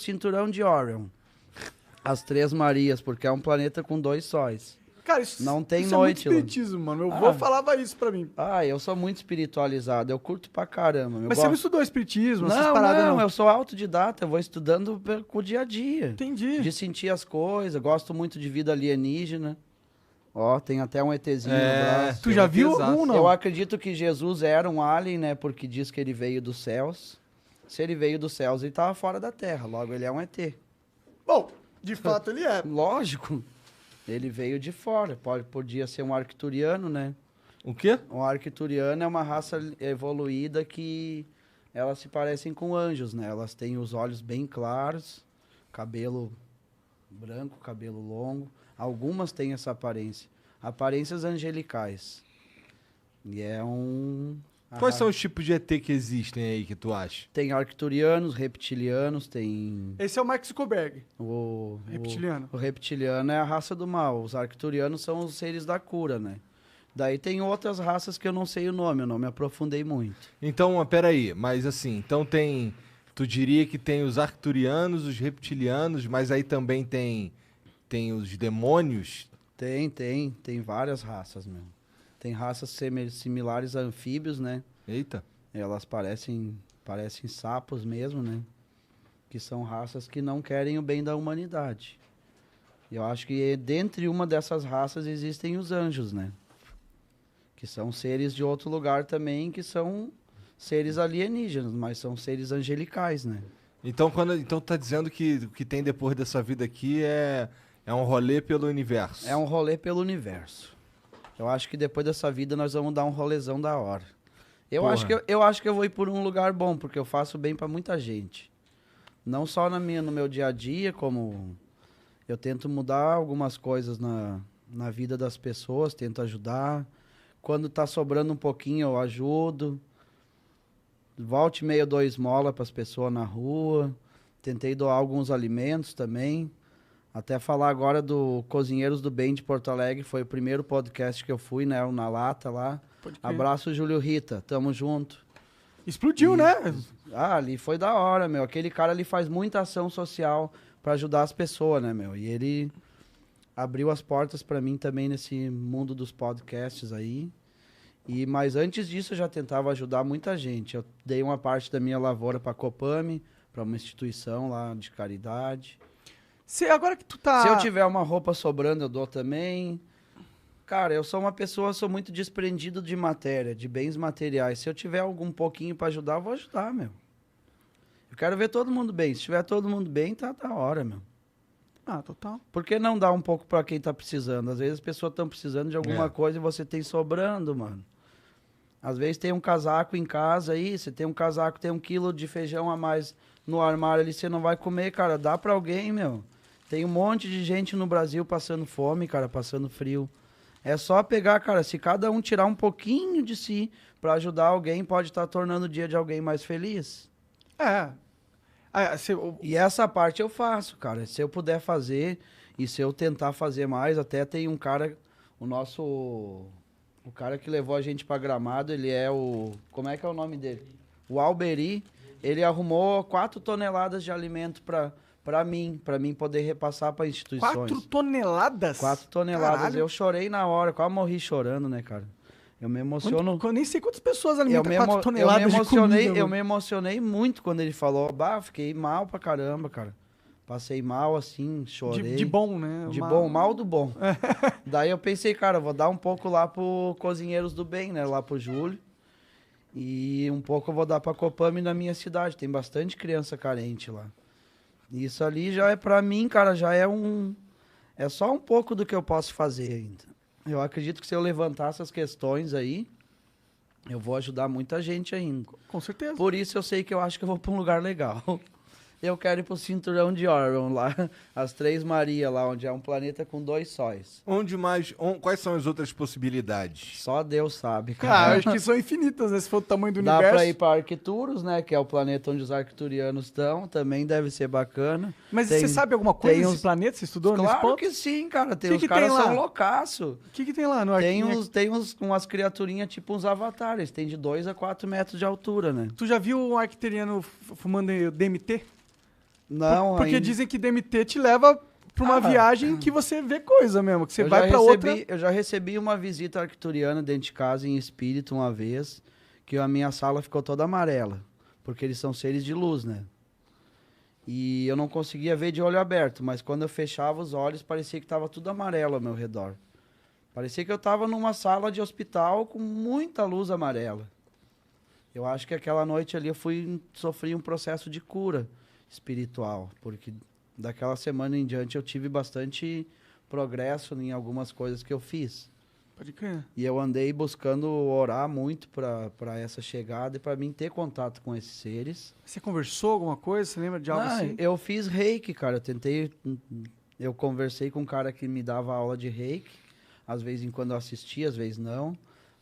cinturão de Orion. As Três Marias, porque é um planeta com 2 sóis. Cara, isso, não tem isso noite, é muito espiritismo, mano. Meu avô falava isso pra mim. Eu sou muito espiritualizado. Eu curto pra caramba. Mas você não estudou espiritismo, essas não, paradas, não? eu sou autodidata. Eu vou estudando com o dia a dia. Entendi. De sentir as coisas. Gosto muito de vida alienígena. Ó, tem até um ETzinho no braço. Tu já viu um, não? Eu acredito que Jesus era um alien, né? Porque diz que ele veio dos céus. Se ele veio dos céus, ele tava fora da Terra. Logo, ele é um ET. Bom, de fato ele é. Lógico. Ele veio de fora. Podia ser um arcturiano, né? O quê? Um arcturiano é uma raça evoluída que elas se parecem com anjos, né? Elas têm os olhos bem claros, cabelo branco, cabelo longo. Algumas têm essa aparência. Aparências angelicais. E é um... Quais são os tipos de ET que existem aí que tu acha? Tem arcturianos, reptilianos, tem... Esse é o Mark Zuckerberg. Reptiliano. O reptiliano é a raça do mal. Os arcturianos são os seres da cura, né? Daí tem outras raças que eu não sei o nome, eu não me aprofundei muito. Então, peraí, mas assim, então tem... Tu diria que tem os arcturianos, os reptilianos, mas aí também tem os demônios? Tem várias raças mesmo. Tem raças similares a anfíbios, né? Eita. Elas parecem sapos mesmo, né? Que são raças que não querem o bem da humanidade. Eu acho que dentre uma dessas raças existem os anjos, né? Que são seres de outro lugar também, que são seres alienígenas, mas são seres angelicais, né? Então tá dizendo que o que tem depois dessa vida aqui é um rolê pelo universo. É um rolê pelo universo. Eu acho que depois dessa vida nós vamos dar um rolezão da hora. Eu acho que eu vou ir por um lugar bom, porque eu faço bem pra muita gente. Não só no meu dia a dia, como eu tento mudar algumas coisas na vida das pessoas, tento ajudar. Quando tá sobrando um pouquinho, eu ajudo. Volte e meia, eu dou esmola pras pessoas na rua. Tentei doar alguns alimentos também. Até falar agora do Cozinheiros do Bem de Porto Alegre, foi o primeiro podcast que eu fui, né? Na lata lá. Abraço, Júlio Rita, tamo junto. Explodiu, né? Ali foi da hora, meu. Aquele cara ali faz muita ação social pra ajudar as pessoas, né, meu? E ele abriu as portas pra mim também nesse mundo dos podcasts aí. Mas antes disso eu já tentava ajudar muita gente. Eu dei uma parte da minha lavoura pra Copame, pra uma instituição lá de caridade. Agora que tu tá... Se eu tiver uma roupa sobrando, eu dou também. Cara, eu sou muito desprendido de matéria, de bens materiais. Se eu tiver algum pouquinho pra ajudar, eu vou ajudar, meu. Eu quero ver todo mundo bem. Se tiver todo mundo bem, tá da hora, meu. Ah, total. Por que não dar um pouco pra quem tá precisando? Às vezes as pessoas estão precisando de alguma coisa e você tem sobrando, mano. Às vezes tem um casaco em casa aí, você tem um casaco, tem 1 quilo de feijão a mais no armário ali, você não vai comer, cara. Dá pra alguém, meu. Tem um monte de gente no Brasil passando fome, cara, passando frio. É só pegar, cara, se cada um tirar um pouquinho de si pra ajudar alguém, pode estar tornando o dia de alguém mais feliz. E essa parte eu faço, cara. Se eu puder fazer e se eu tentar fazer mais, até tem um cara, o cara que levou a gente pra Gramado, ele é como é que é o nome dele? O Alberi, ele arrumou 4 toneladas de alimento pra mim poder repassar pra instituições. 4 toneladas? 4 toneladas. Caralho. Eu chorei na hora, quase morri chorando, né, cara? Eu me emociono. Eu nem sei quantas pessoas alimentam 4 toneladas de comida. Eu me emocionei muito quando ele falou. Fiquei mal pra caramba, cara. Passei mal, assim, chorei. De bom, né? Mal do bom. Daí eu pensei, cara, vou dar um pouco lá pro Cozinheiros do Bem, né? Lá pro Júlio. E um pouco eu vou dar pra Copame na minha cidade. Tem bastante criança carente lá. Isso ali já é pra mim, cara, já é é só um pouco do que eu posso fazer ainda. Eu acredito que se eu levantar essas questões aí, eu vou ajudar muita gente ainda. Com certeza. Por isso eu sei que eu acho que eu vou pra um lugar legal. Eu quero ir pro cinturão de Orion lá, as Três Marias lá, onde é um planeta com 2 sóis. Quais são as outras possibilidades? Só Deus sabe, cara. cara. Acho que são infinitas, né? Se for o tamanho do Dá universo. pra ir pra Arcturus, né? Que é o planeta onde os arcturianos estão. Também deve ser bacana. Mas você sabe alguma coisa desse planeta? Você estudou nesse ponto? Claro que sim, cara. Os caras são loucaço. O que tem lá no Arcturus? Tem umas criaturinhas tipo uns avatares. Tem de 2 a 4 metros de altura, né? Tu já viu um arcturiano fumando DMT? Não, porque dizem que DMT te leva pra uma viagem que você vê coisa mesmo, que você vai pra outra... Eu já recebi uma visita arcturiana dentro de casa em espírito uma vez, que a minha sala ficou toda amarela, porque eles são seres de luz, né? E eu não conseguia ver de olho aberto, mas quando eu fechava os olhos, parecia que estava tudo amarelo ao meu redor. Parecia que eu estava numa sala de hospital com muita luz amarela. Eu acho que aquela noite ali eu sofri um processo de cura espiritual, porque daquela semana em diante eu tive bastante progresso em algumas coisas que eu fiz. Pode crer. E eu andei buscando orar muito para essa chegada e para mim ter contato com esses seres. Você conversou alguma coisa? Você lembra de algo assim? Eu fiz reiki, cara. Eu conversei com um cara que me dava aula de reiki. Às vezes em quando eu assistia, às vezes não.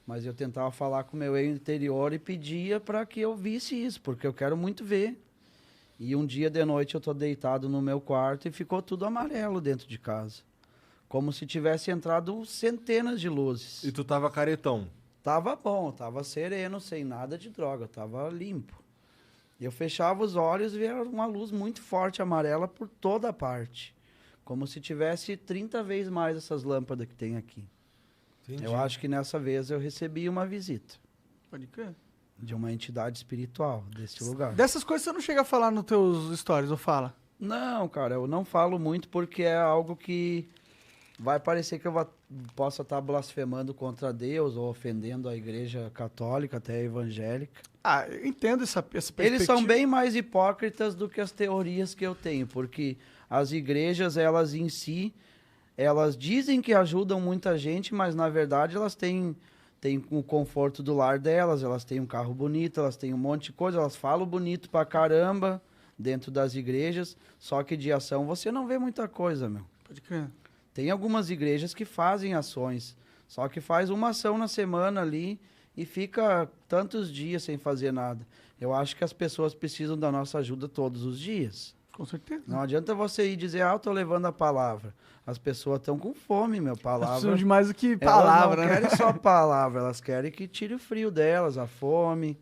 Mas eu tentava falar com o meu eu interior e pedia para que eu visse isso, porque eu quero muito ver. E um dia de noite eu tô deitado no meu quarto e ficou tudo amarelo dentro de casa. Como se tivesse entrado centenas de luzes. E tu tava caretão? Tava bom, tava sereno, sem nada de droga, tava limpo. Eu fechava os olhos e via uma luz muito forte amarela por toda a parte. Como se tivesse 30 vezes mais essas lâmpadas que tem aqui. Entendi. Eu acho que nessa vez eu recebi uma visita. Pode crer. De uma entidade espiritual desse lugar. Dessas coisas você não chega a falar nos teus stories, ou fala? Não, cara, eu não falo muito porque é algo que vai parecer que eu possa estar blasfemando contra Deus ou ofendendo a igreja católica, até a evangélica. Ah, eu entendo essa perspectiva. Eles são bem mais hipócritas do que as teorias que eu tenho, porque as igrejas, elas em si, elas dizem que ajudam muita gente, mas na verdade elas têm o conforto do lar delas, elas têm um carro bonito, elas têm um monte de coisa, elas falam bonito pra caramba dentro das igrejas, só que de ação você não vê muita coisa, meu. Pode crer. Tem algumas igrejas que fazem ações, só que faz uma ação na semana ali e fica tantos dias sem fazer nada. Eu acho que as pessoas precisam da nossa ajuda todos os dias. Com certeza. Não adianta você ir dizer, eu tô levando a palavra. As pessoas estão com fome, meu. Palavra. Precisam de mais do que palavra, elas não querem só palavra, elas querem que tire o frio delas, a fome,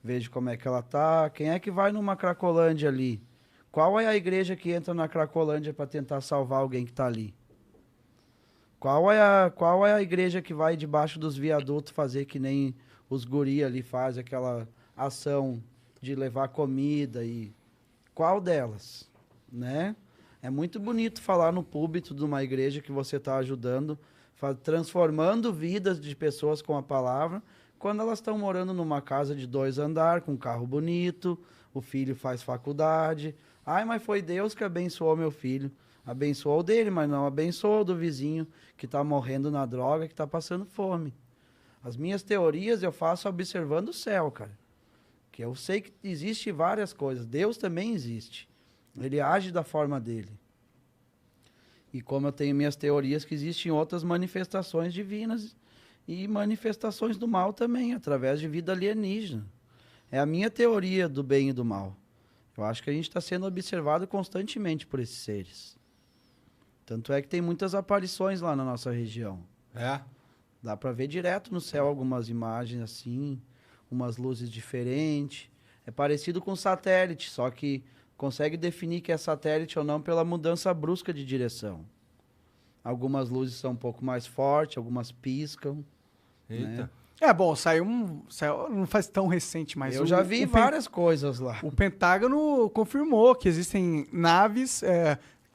veja como é que ela tá. Quem é que vai numa Cracolândia ali? Qual é a igreja que entra na Cracolândia para tentar salvar alguém que tá ali? Qual é a igreja que vai debaixo dos viadutos fazer que nem os guri ali fazem aquela ação de levar comida e... Qual delas, né? É muito bonito falar no púlpito de uma igreja que você está ajudando, transformando vidas de pessoas com a palavra, quando elas estão morando numa casa de 2 andares, com um carro bonito, o filho faz faculdade. Ai, mas foi Deus que abençoou meu filho. Abençoou o dele, mas não abençoou o do vizinho que está morrendo na droga, que está passando fome. As minhas teorias eu faço observando o céu, cara. Que eu sei que existe várias coisas. Deus também existe. Ele age da forma dele. E como eu tenho minhas teorias que existem outras manifestações divinas e manifestações do mal também, através de vida alienígena. É a minha teoria do bem e do mal. Eu acho que a gente está sendo observado constantemente por esses seres. Tanto é que tem muitas aparições lá na nossa região. É? Dá para ver direto no céu algumas imagens assim, umas luzes diferentes. É parecido com satélite, só que consegue definir que é satélite ou não pela mudança brusca de direção. Algumas luzes são um pouco mais fortes, algumas piscam. Eita. Né? É, bom, saiu não faz tão recente, mas... Eu já vi várias coisas lá. O Pentágono confirmou que existem naves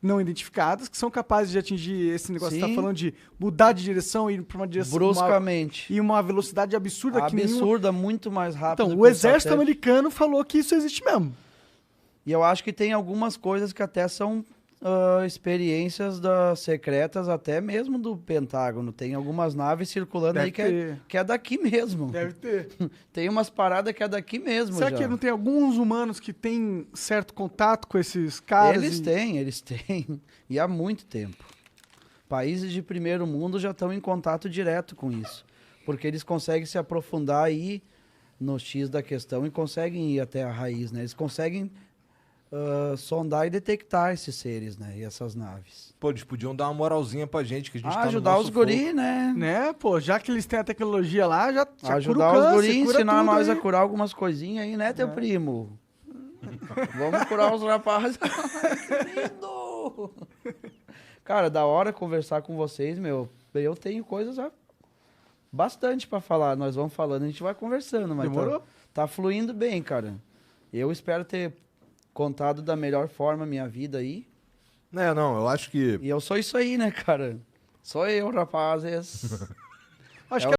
não identificadas que são capazes de atingir esse negócio que você tá falando de mudar de direção e ir para uma direção... Bruscamente. E uma velocidade absurda. Absurda, muito mais rápido. Então, o exército americano falou que isso existe mesmo. E eu acho que tem algumas coisas que até são experiências secretas, até mesmo do Pentágono. Tem algumas naves circulando aí que é daqui mesmo. Deve ter. Tem umas paradas que é daqui mesmo. Será que não tem alguns humanos que têm certo contato com esses caras? Eles têm. E há muito tempo. Países de primeiro mundo já estão em contato direto com isso. Porque eles conseguem se aprofundar aí no X da questão e conseguem ir até a raiz, né? Eles conseguem sondar e detectar esses seres, né? E essas naves. Pô, eles podiam dar uma moralzinha pra gente, que a gente tá ajudar os guri, né? Né, pô, já que eles têm a tecnologia lá, já ajudar cura o os câncer, guri, ensinar nós aí. a curar algumas coisinhas aí, né, teu primo? Vamos curar os rapazes. Que lindo! Cara, da hora conversar com vocês, meu. Eu tenho coisas bastante pra falar. Nós vamos falando, a gente vai conversando, mas Demorou? tá fluindo bem, cara. Eu espero ter contado da melhor forma a minha vida aí. Não, eu acho que E eu sou isso aí, né, cara? Sou eu, rapazes. Acho É que